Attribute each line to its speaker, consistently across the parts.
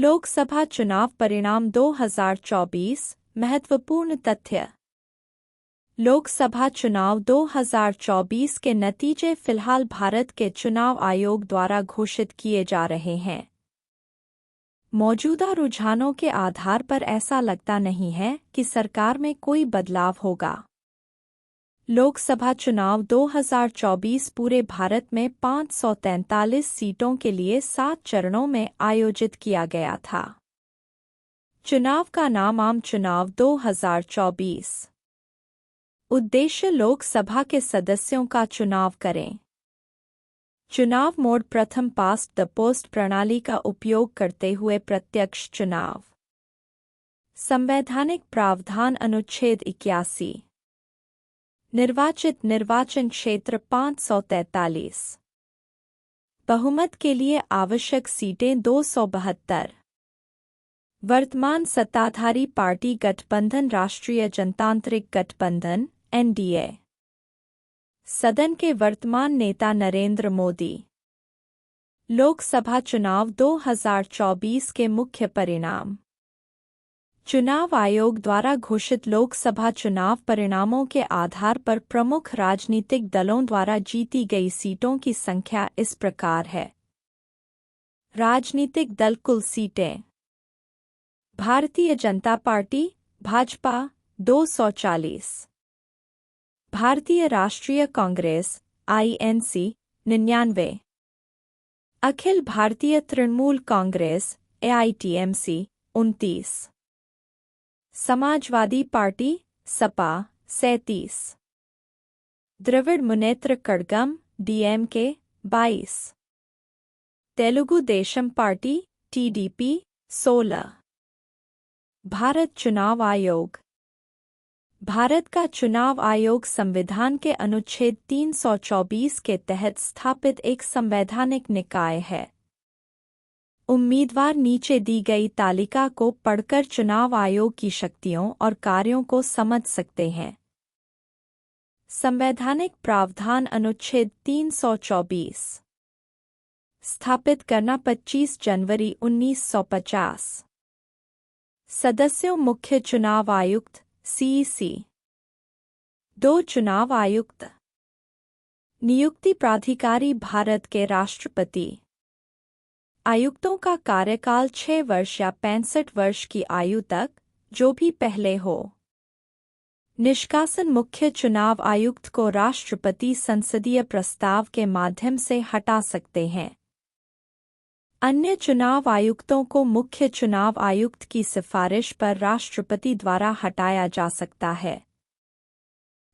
Speaker 1: लोकसभा चुनाव परिणाम 2024 महत्वपूर्ण तथ्य। लोकसभा चुनाव 2024 के नतीजे फिलहाल भारत के चुनाव आयोग द्वारा घोषित किए जा रहे हैं। मौजूदा रुझानों के आधार पर ऐसा लगता नहीं है कि सरकार में कोई बदलाव होगा। लोकसभा चुनाव 2024 पूरे भारत में 543 सीटों के लिए 7 चरणों में आयोजित किया गया था। चुनाव का नाम आम चुनाव 2024। उद्देश्य लोकसभा के सदस्यों का चुनाव करें। चुनाव मोड प्रथम पास्ट द पोस्ट प्रणाली का उपयोग करते हुए प्रत्यक्ष चुनाव। संवैधानिक प्रावधान अनुच्छेद 81। निर्वाचित निर्वाचन क्षेत्र 543। बहुमत के लिए आवश्यक सीटें 272। वर्तमान सत्ताधारी पार्टी गठबंधन राष्ट्रीय जनतांत्रिक गठबंधन (एनडीए). सदन के वर्तमान नेता नरेंद्र मोदी। लोकसभा चुनाव 2024 के मुख्य परिणाम। चुनाव आयोग द्वारा घोषित लोकसभा चुनाव परिणामों के आधार पर प्रमुख राजनीतिक दलों द्वारा जीती गई सीटों की संख्या इस प्रकार है। राजनीतिक दल कुल सीटें। भारतीय जनता पार्टी भाजपा 240। भारतीय राष्ट्रीय कांग्रेस (आईएनसी) 99। अखिल भारतीय तृणमूल कांग्रेस (एआईटीएमसी) 29। Samajwadi Party Sapa 37। Dravida Munnetra Kazhagam DMK 22। Telugu Desam Party TDP 16। Bharat चुनाव आयोग। भारत का चुनाव आयोग संविधान के अनुच्छेद 324 के तहत स्थापित एक संवैधानिक निकाय है। उम्मीदवार नीचे दी गई तालिका को पढ़कर चुनाव आयोग की शक्तियों और कार्यों को समझ सकते हैं। संवैधानिक प्रावधान अनुच्छेद 324। स्थापित करना 25 जनवरी 1950। सदस्यों मुख्य चुनाव आयुक्त (सीईसी). 2 चुनाव आयुक्त। नियुक्ति प्राधिकारी भारत के राष्ट्रपति। आयुक्तों का कार्यकाल 6 वर्ष या 65 वर्ष की आयु तक, जो भी पहले हो। निष्कासन मुख्य चुनाव आयुक्त को राष्ट्रपति संसदीय प्रस्ताव के माध्यम से हटा सकते हैं। अन्य चुनाव आयुक्तों को मुख्य चुनाव आयुक्त की सिफारिश पर राष्ट्रपति द्वारा हटाया जा सकता है।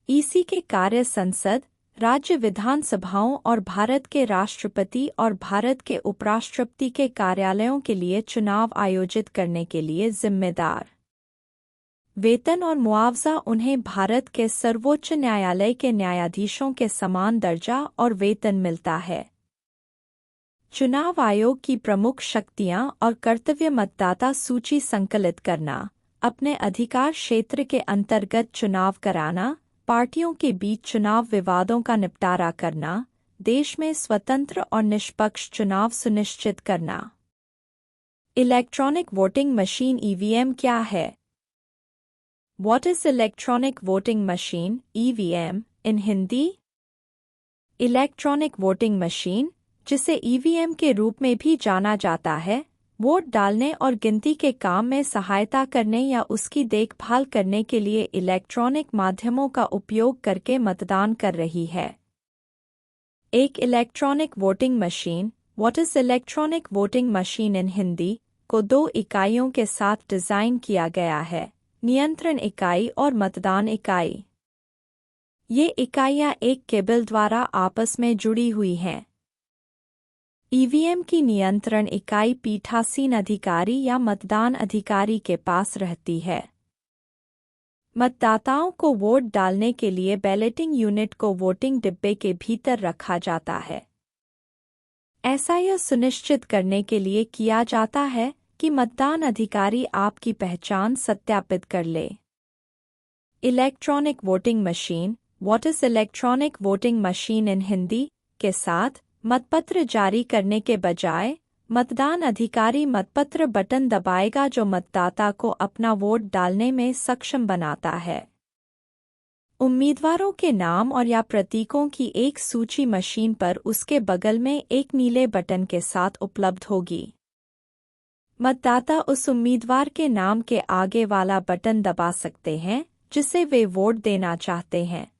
Speaker 1: ईसी के कार्य संसद, राज्य विधानसभाओं और भारत के राष्ट्रपति और भारत के उपराष्ट्रपति के कार्यालयों के लिए चुनाव आयोजित करने के लिए जिम्मेदार। वेतन और मुआवजा उन्हें भारत के सर्वोच्च न्यायालय के न्यायाधीशों के समान दर्जा और वेतन मिलता है। चुनाव आयोग की प्रमुख शक्तियां और कर्तव्य मतदाता सूची संकलित करना, अपने अधिकार क्षेत्र के अंतर्गत चुनाव कराना, पार्टियों के बीच चुनाव विवादों का निपटारा करना, देश में स्वतंत्र और निष्पक्ष चुनाव सुनिश्चित करना। इलेक्ट्रॉनिक वोटिंग मशीन (ईवीएम) क्या है? What is electronic voting machine (EVM) in Hindi? Electronic voting machine, जिसे ईवीएम के रूप में भी जाना जाता है, वोट डालने और गिनती के काम में सहायता करने या उसकी देखभाल करने के लिए इलेक्ट्रॉनिक माध्यमों का उपयोग करके मतदान कर रही है। एक electronic voting machine (What is electronic voting machine in Hindi) को 2 इकाइयों के साथ डिज़ाइन किया गया है: नियंत्रण इकाई और मतदान इकाई। ये इकाइयाँ एक केबल द्वारा आपस में जुड़ी हुई हैं। ईवीएम की नियंत्रण इकाई पीठासीन अधिकारी या मतदान अधिकारी के पास रहती है। मतदाताओं को वोट डालने के लिए बैलेटिंग यूनिट को वोटिंग डिब्बे के भीतर रखा जाता है। ऐसा यह सुनिश्चित करने के लिए किया जाता है कि मतदान अधिकारी आपकी पहचान सत्यापित कर ले। Electronic voting machine (What is electronic voting machine in Hindi) के साथ मतपत्र जारी करने के बजाय मतदान अधिकारी मतपत्र बटन दबाएगा जो मतदाता को अपना वोट डालने में सक्षम बनाता है। उम्मीदवारों के नाम और या प्रतीकों की एक सूची मशीन पर उसके बगल में एक नीले बटन के साथ उपलब्ध होगी। मतदाता उस उम्मीदवार के नाम के आगे वाला बटन दबा सकते हैं जिसे वे वोट देना चाहते हैं।